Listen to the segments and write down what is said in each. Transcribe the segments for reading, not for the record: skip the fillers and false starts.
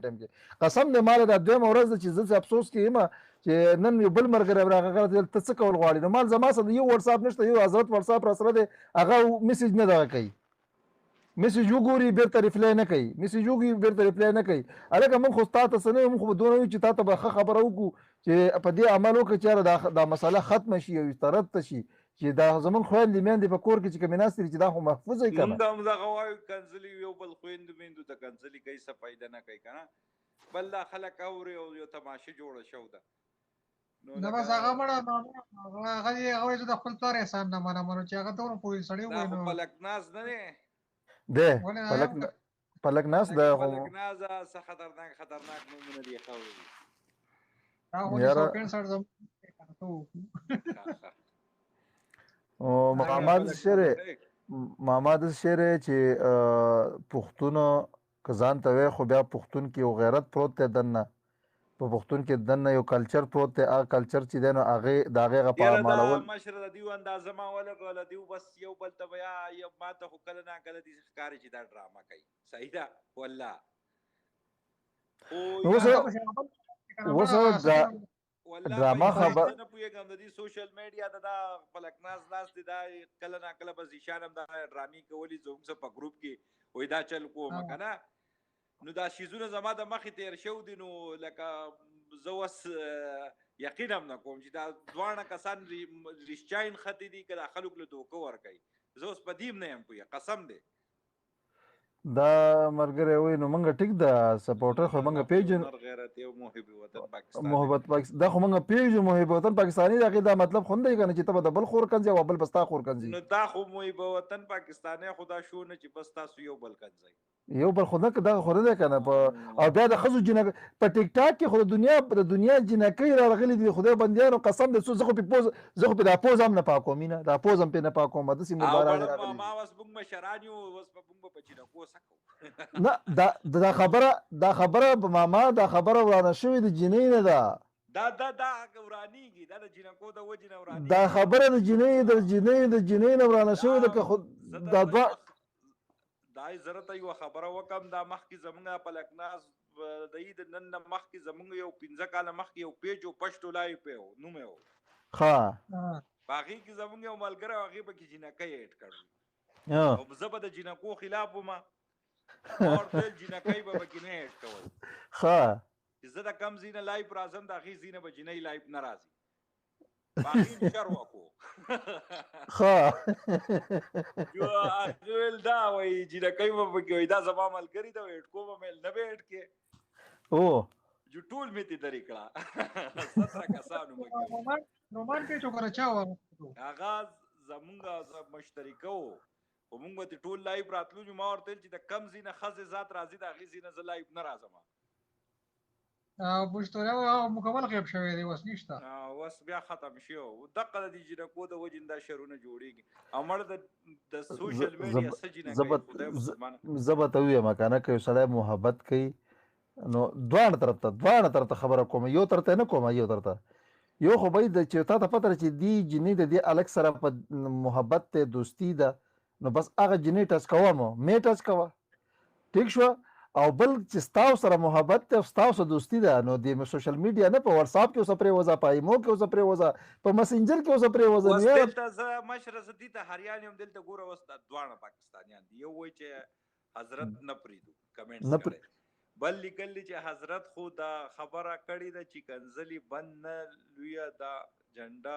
ټایم کې قسم دې مال دا دویمه ورځ ده چې زه افسوس کې یم چې نن یو بل ملګری راغلی ته څه کول غواړې نو مال زما سره یو واتساپ نشته یو حضرت واتساپ را سره دی هغه میسج نه دغه کوي میسج وګوري بیرته ریپلای نه کوي میسج وګوري بیرته ریپلای نه کوي هلکه موږ خو تا ته څه نه موږ خو دونه وایو چې تا ته به ښه خبره وکړو چې په دې عمل وکړه چې دا مسله ختمه شي او استرد ته شي چې دا زمونږ خویندې میندې په کور کې چې کومې ناستې دي چې دا خو محفوظ وي که نه موږ هم دغه وایو کنځلي یو بل خویندو میندو ته کنځلي کوي څه فایده نه کوي که نه بل دا خلک اوري او یو تماشه جوړه شو ده نو بس هغه مړه هغه یې د خپل پلار احسان نه منم نو چې هغه دونه پوه سړی وي نو پلکناز نه دی دی پلکناز د پلکناز څه خطرناک نومونه دي خاورې دي محمد شعر چې پښتون که ځان ته وایي خو بیا پښتون کې یو غیرت پروت دی دننه په پښتون کې دننه یو کلچر پروت دی هغه کلچر چې دی نو هغې د هغې هغه په مالول مشره د دیو اندازه ما ولګوله دیو بس یو بل ته به یا ما ته خو کله نه کله داسې ښکاري چې دا ډرامه کوي صحیح ده والله ډرامه خبر نه پوهېږم د دې سوشل میډیا د دا پلکناز ناست دی دا کله نه کله به زیشان هم دا ډرامې کولي زموږ څه په ګروپ کې وایي دا چل کومه که نه نو دا شیزونه زما د مخې تېر شو دي نو لکه زه اوس یقین هم نه کوم چې دا دواړه کسان رښتیا نښتي دي که دا خلک له دوکه ورکوي زه اوس په دې هم نه یم پوهېږه قسم دی دا ملګری وایي نو موږ ټیک ده سپورټر خو موږ پیژنو محبت پاکستان دا خو موږ پیژنو محب وطن پاکستاني د هغې دا مطلب خو نه دی که نه چې ته به د بل خور کنځې او بل به ستا خور کنځي نو دا خو محب وطن پاکستانی خو دا شو نه چې بس تاسو یو بل کنځئ یو بل خو نه دغه خو نه دی که نه او بیا د ښځو په ټیک ټاک کې خو د دنیا جنکۍ راغلي دي خدای بندیانو قسم دی زه خو پې دا پوز هم نه پاکوم مینه دا پوز هم پې نه پاکوم داسې مبارک ما اوس موږ مشران یو اوس به موږ په جنکو نه دا خبره په ماما دا خبره ورانه شوې د جنۍ نه ده دا ورانیږي دا د جنکو د وجې نه ورانیږي دا خبره د جنۍ نه ورانه شوې ده که خو دا دوه دا زه ته یوه خبره وکړم دا مخکې زموږ پلکناز د نن نه مخکې زموږ یو 15 کاله مخکې یو پیج و پشتو لایو پې و نوم یې و په هغې کې زموږ یو ملګری و هغې پکې جنکۍ ایډ کړی زه به د جنکو خلاف وم ورته جنکۍ به پکې نه ایډ کول چې زه د کم ځای نه لایف راځم د هغې ځای نه به جنۍ لایف نه راځي په هغې مې شر وکړو ویل دا وایي جنکۍ به پکې وایي دا زما ملګري ده ایډ کوم به مې نه به ایډ کې جو ټول مې تې درې کړه 17 کسانو هغه زمونږ مشترکه و خو موږ به ترې ټول لایف راتلو چې ما ورته ویل چې د کم ځای نه ښځې ذات راځي د هغې ځای نه زه لایف نه راځم مکمل غیب شوی دی اوس نشته اوس بیا ختم شي دقه د دې جنکو د وجې دا شرونه جوړېږي او مړه د سوشل میډیا څه جنکۍ زه به ته ووایم که نه که یو سړی محبت کوي نو دواړه طرف ته خبره کوم یو طرف ته نه کوم یو طرف ته یو خو باید چې تا ته پته چې دې جنۍ د دې الک سره په محبت ته دوستي ده نو بس هغه جنۍ ټچ کوه مې ټچ کوه ټیک شوه او بل چې ستاسو سره محبت ته ستاسو دوستي ده نو د سوشل میډیا نه په واتساپ کې اوسه پرېوځه په ایمو کې اوسه پرېوځه په مسنجر کې اوسه پرېوځه اوس دلته زه مشره زه دې ته هریان یم دلته ګوره اوس دواړه پاکستانیان دي یو وایي چې حضرت نه پرېږدو کمنټس کړی بل لیکلی چې حضرت خو دا خبره کړې ده چې کنځلي بند نه لویه دا جنډه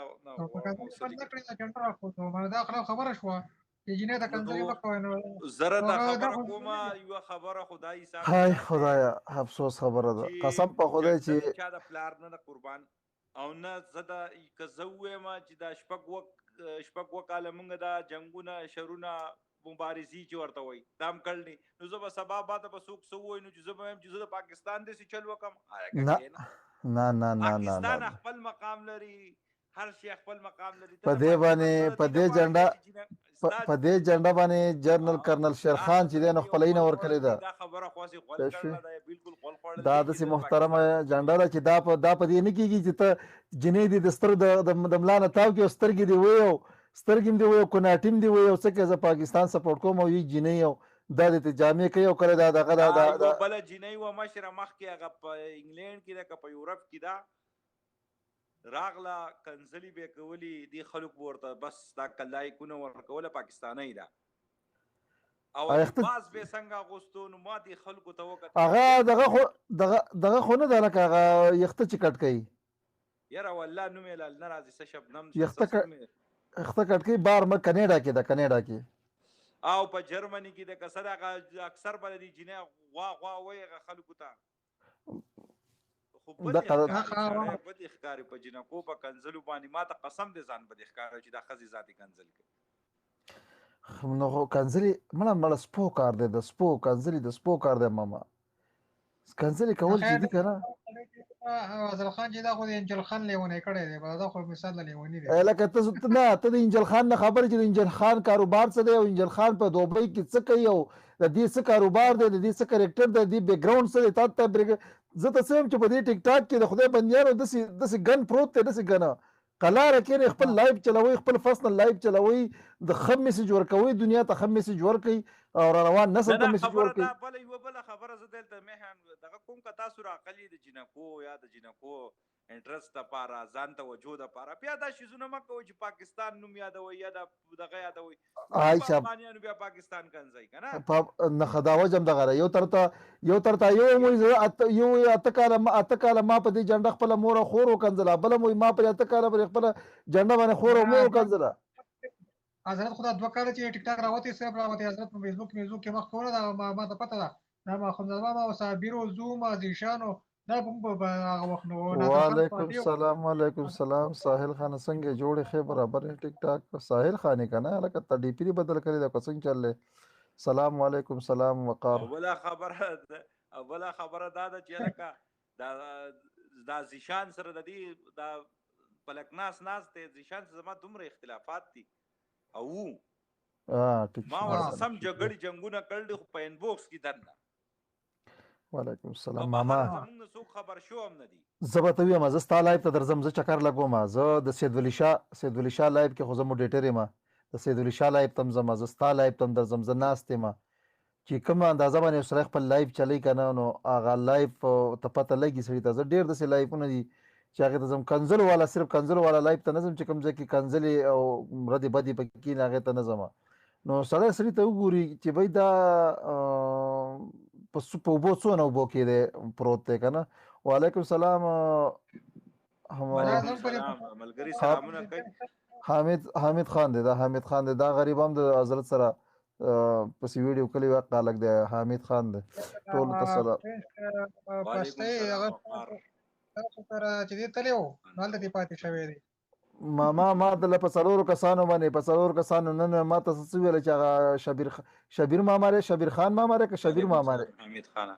خبره شوه زره دا خبره کومه یوه خبره خدای صاحب های خدایا افسوس خبره ده قسم په خدای چې چا د پلار نه د قربان او نه زه دا که زه ووایم چې دا شپږ کاله مونږ دا جنګونه شرونه مبارزي چې ورته وایي دا هم کړلي نو زه به سبا باته به څوک څه ووایي نو چې زه به وایم چې زه د پاکستان داسې چل وکړم نه پاکستان خپل مقام لري هر شي خپل مقام لري په دې باندې په دې جنډه باندې جنرال کرنل شیرخان چې دی نو خپل عینه ورکړې ده دا خبره خاصه غول کړل دا بالکل غول خړل دا داسې محترمه جنډه ده چې دا په دې نه کېږي چې ته جنې دي د سترګو د ملا نه تاو کې سترګې دي وایو سترګې دې وایو کناټیم دې وایو څه کې زه پاکستان سپورټ کوم او یې جنې یو دا د جامې کوي او کله دا دغه دا یو بل جنۍ و مشره مخکې هغه په انګلند کې ده که په یورپ کې ده راغله کنځلې به کولې دې خلک ورته بس دا لایکونه ورکوله پاکستانۍ ده او باز به څنګه اغوستو نو ما دې خلکو ته وکتل هغه دغه خو نه ده لکه هغه یخته چې کټ کوي یاره والله نوم یې نه راځي څه شبنم یخته کټ کوي بار ما کنیډا کې ده کنیډا کې او په جرمني کې د کسر اکثر په دې جنې غوا وایغه خلکو ته خو بد ښکاری په جنکو په کنځلو باندې ما ته قسم دې ځان بد ښکاری چې دا خزي ذاتي کنځل کوي نو کنځلي مړه سپو کار دی د سپو کنځلي د سپو کار دی ماما کنځلي کول چې دي کنه حضرت خان چې دا خو د انجل خان لیونی کړی دی دا خو مثال لیونی دی لکه ته د انجل خان نه خبر چې د انجل خان کاروبار څه دی او انجل خان په دوبۍ کې څه کوي او د دې څه کاروبار دی د دې څه کریکټر دی د دې بیک ګراوند څه دی تا ته زه ته سم چې په دې ټیک ټاک کې د خدای بندیانو داسې ګن پروت دی داسې ګنه قلاره کې خپل لایف چلوي خپل فصل لایف چلوي د خم میسج ورکوي دنیا ته خم میسج ورکوي او روان نسل ته میسج ورکوي بل یو بل خبره زه دلته مهان دغه کوم کا تاسو راقلی د جنکو یا د جنکو انټرست لپاره ځان ته وجود لپاره بیا دا شیزونه مکو چې پاکستان نوم یادوي یا دغه یادوي افغانانو بیا پاکستان کنځي کنه نه خداوه جام دغه یو ترته یو مو یو اتکاله ما په دې جنډه خپل مور خور کنځلا بل مو ما په اتکاله پر خپل جنډه باندې خور مور کنځلا حضرت خدا دوه کال چې ټیک ټاک راوتی سره راوتی حضرت په فیسبوک کې مخ کوله دا ما ته پته ده دا ما خو ځما او صابر او زوم ازیشانو دا په هغه وخت نو وعلیکم السلام ساحل خان څنګه جوړې خې برابر ټیک ټاک ساحل خان کنه لکه ته ډی پی بدل کړی دا څنګه چلې سلام علیکم سلام وقار اوله خبره دا چې لکه دا زیشان سره د دې دا پلکناس ته زیشان سره زما دومره اختلافات دي او ما ورته سم جګړې جنگونه کړل خو په انبوکس کې دنه وعلیکم السلام ماما زموږ څوک خبر شو هم نه دي زبته ویم زه ستا لایف ته درځم زه چکر لګوم زه د سید ولی شاه لایف کې خو زه موډیټر یم د سید ولی شاه لایف تم زما زه ستا لایف تم درځم زه ناست یم چې کوم اندازه باندې سره خپل لایف چلی کنه نو هغه لایف ته پته لګي سړي ته زه ډیر داسې لایفونه دي چې هغه ته زم کنزل والا صرف کنزل والا لایف ته نظم چې کوم ځکه کنزلي او ردی بدی پکې نه هغه ته نظم نو سړی ته وګوري چې بای دا په وبو څونه وبو کې دی پروت دی که نه وعلیکم السلام حامد خان دی دا حامد خان دی دا غریب هم د حضرت سره پسې ویډیو کلی واقع لګ دی حامد خان دی ټول ته سلام چې دې تللی و هلته دې پاتې شوی دی ما دله په څلورو کسانو نن ما ته څه ویل چې هغه شبیر ماما دی شبیر خان ماما دی که شبیر ماما دی حمید خان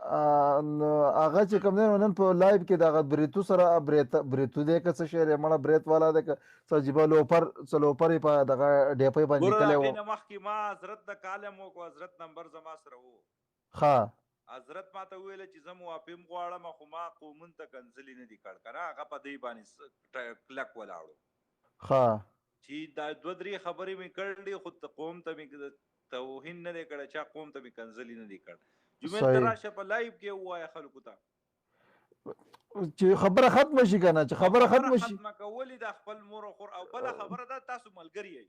هغه چې کوم دی نن په لایف کې دغه بریتو سره بریتو دی که څه شی دی مړه بریت والا دی که څه جیبه لوپر په دغه ډیپۍ باندې لیکلی و مخکې ما حضرت د کالم وکړو حضرت نمبر زما سره و ښه حضرت ما ته ویل چې زه موافیم غواړم خو ما قومون ته کنځلې نه دي کړ که نه هغه په دې باندې کلک ولاړو ښه چې دا دوه درې خبرې مې کړلې خو قوم ته مې توهین نه دی کړی چا قوم ته مې کنځلې نه دي کړ جمعې ته راشه په لایف کې ووایه خلکو ته چې خبره ختمه شي که نه چې خبره ختمه شي ختمه کولې د خپل مور او خور او بله خبره ده تاسو ملګري یئ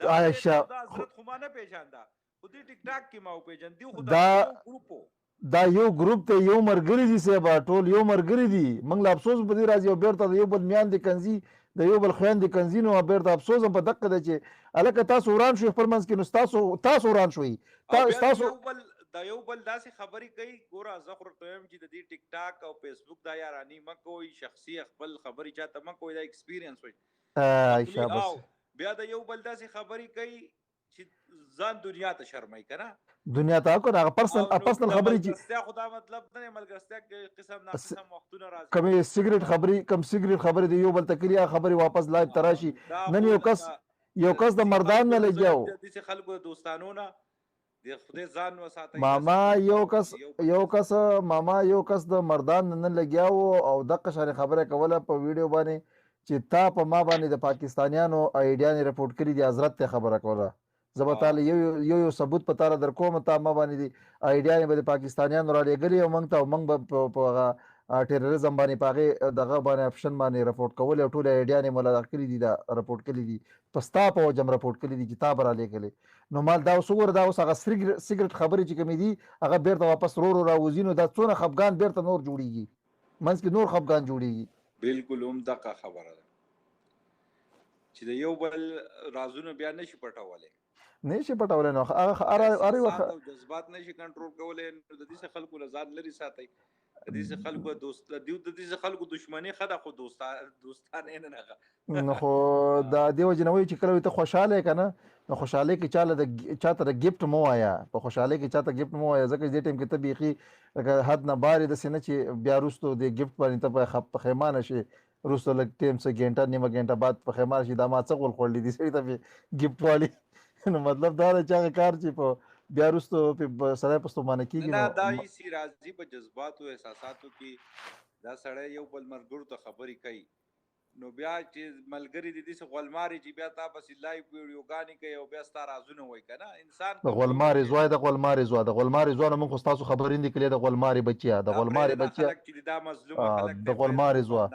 دا حضرت خو ما نه پېژانده خو دې ټیک ټاک کې ما وپېژند دي خو دا ګروپ دا یو ګروپ ته یو مرګري دي صاحبه ټول یو مرګري دي موږ له افسوس په دې راځي او بیرته د یو بل میاندې کنځي د یو بل خویندې کنځي نو بیرته افسوس هم په دقه ده چې هلکه تاسو وران شوئ خپل منځ کې نو تاسو وران شوئ تاسو دا یو بل داسې خبرې کوي ګوره زه خو ورته وایم چې د دې ټیک ټاک او فیسبوک دا یاراني مه کوئ شخصي خپل خبرې چاته مه کوئ دا ایکسپیرینس وي بیا د یو بل داسې خبرې کوي چې ځان دنیا ته شرموي که نه دنیا ته کو هغه پرسنل خبرې چې خدا مطلب نه ملګرتیا قسم ناقسم وختونه راځي کوم سیګریټ خبرې دی یو بل تکلیه خبرې واپس لایو تراشي نن یو کس د مردان نه لګیاو د خلکو دوستانو نه د خدای ځان وساتي ماما یو کس د مردان نه لګیاو او دغه شان خبره کوله په ویډیو باندې چې تا په ما باندې د پاکستانیانو ایډیان ریپورت کړی دی حضرت ته خبره کوله زه به تعالی یو ثبوت په تعالی در کوم تا ما باندې دی آیډیا به د پاکستانیانو را لېږلي او موږ ته موږ به په هغه ټیرریزم باندې په هغې دغه باندې اپشن باندې رپورټ کول او ټول آیډیانې مله دغه کړي دي دا رپورټ کړي دي په ستا په وجه م رپورټ کړي دي چې تا به را لېږلې نو مال دا اوس وګوره دا اوس هغه سیګرټ خبرې چې کومې دي هغه بیرته واپس رو راوځي نو دا څونه خفګان بیرته نور جوړېږي منځ کې نور خفګان جوړېږي. بالکل همدغه خبره ده چې د یو بل رازونه بیا نشي پټولی نشي پټولی نو هغه وخت جذبات نشي کنټرول کولی نو د دې خلکو له ځان لرې ساتئ د دې خلکو دوست د دې خلکو دشمني ښه ده خو دوستانه نه هغه نو خو د دې وجې نه وایي چې کله ته خوشحاله یې که نه نو خوشحالۍ کې چاته د ګفټ مه وایه په خوشحالۍ کې چاته ګفټ مه وایه ځکه چې دې ټایم کې ته بیخي حد نه بار یې داسې نه چې بیا وروستو د ګفټ باندې ته پښیمانه شې وروسته لږ ټایم څه ګنټه نیمه ګنټه بعد پښیمانه شي دا ما څه غول خوړلی دي سړي ته مې ګفټ والي نو مطلب دا دی چې هغه کار چې په بیا وروستو سړی په ستومانه کېږي نه دا ایسي راځي په جذباتو احساساتو کې دا سړی یو بل ملګرو ته خبرې کوي نو بیا چې ملګري د دې څه غولماري چې بیا تا پسې لایو ویډیوګانې کوي او بیا ستا رازونه وایي که نه انسان د غولمارې زوی د غولمارې زوی د غولمارې زوی نه موږ خو ستاسو خبرې دي کړې د غولمارې بچیا د غولمارې بچیا خلک چې دا مظلومه خلک د غولمارې زوی